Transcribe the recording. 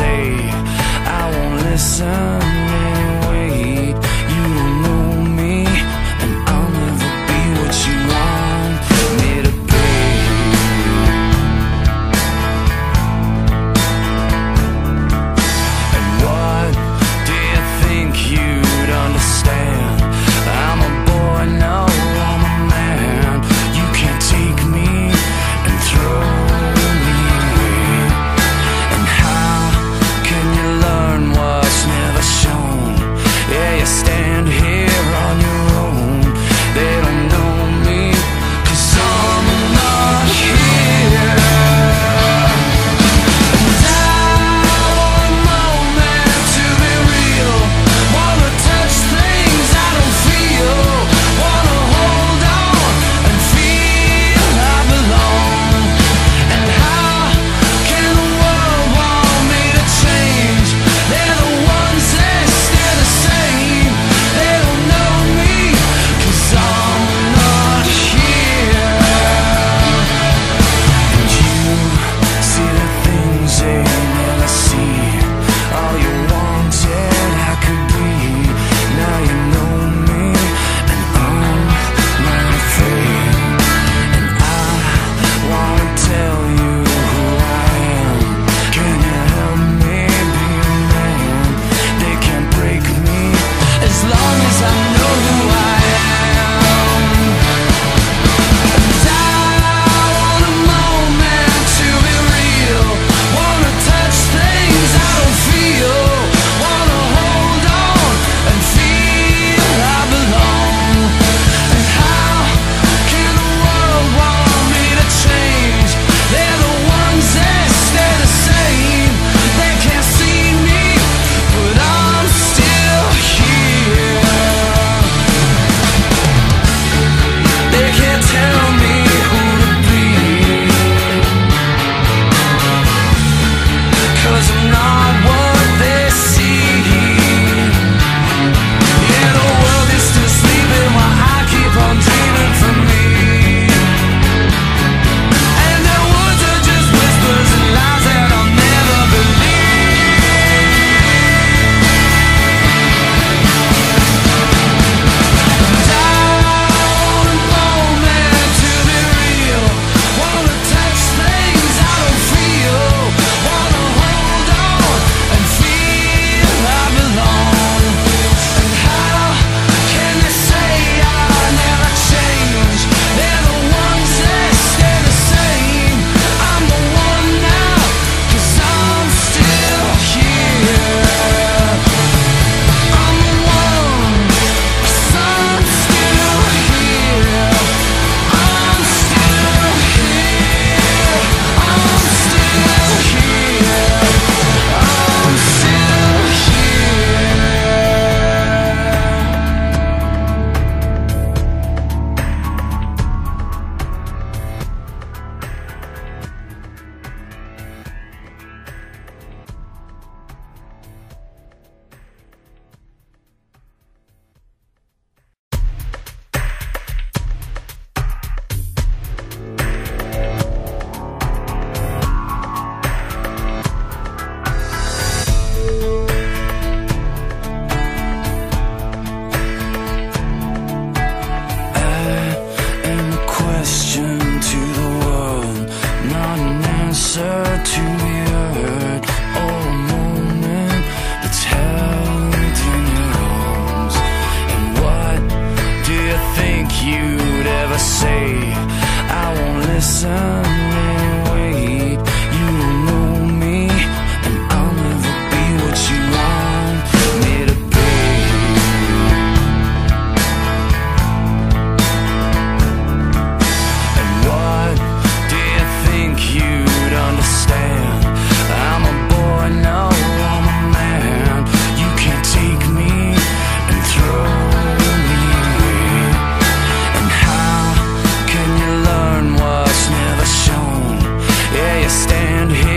say I won't listen and wait. You don't know me, and I'll never be what you want me to be. And what do you think you'd understand? I'm a boy, no, I'm a man. You can't take me and throw me away. And how can you learn what's never shown? Yeah, you stand here on your own. They don't know me, 'cause I'm not here. And I want a moment to be real. Wanna touch things I don't feel. Wanna hold on and feel I belong. And how can the world want me to change? They're the ones that stay the same. They don't know me, 'cause I'm not here. And you see the things they never see. All you wanted I could be. Now you know me, and I'm not afraid. And I wanna tell you who I am. Can you help me be a man? They can't break me as long as I know who I am. And I want a moment to be real. Wanna touch things I don't feel. Wanna hold on and feel I belong. And how can the world want me to change? They're the ones that stay the same. They can't see me, but I'm still here. They can't tell me who to be, 'cause I'm not what they see. Yeah, the world is still sleeping while I keep on dreaming for me. And their words are just whispers and lies that I'll never believe. And I want a moment to be real. Wanna touch things I don't feel. Wanna hold on and feel I belong. And how can they say I never change? They're the ones that stay the same. I'm the one now, 'cause I'm still here. I'm the one, 'cause I'm still here. I'm still here. I'm still here. I'm still here. And a question to the world, not an answer to be heard. Or a moment that's held in your arms. And what do you think you'd ever say? I won't listen and wait. You don't know me, and I'll never be what you want me to be. And what do you think you'd understand? I'm a boy, no, I'm a man. You can't take me and throw me away. And how can you learn what's never shown? Yeah, you stand here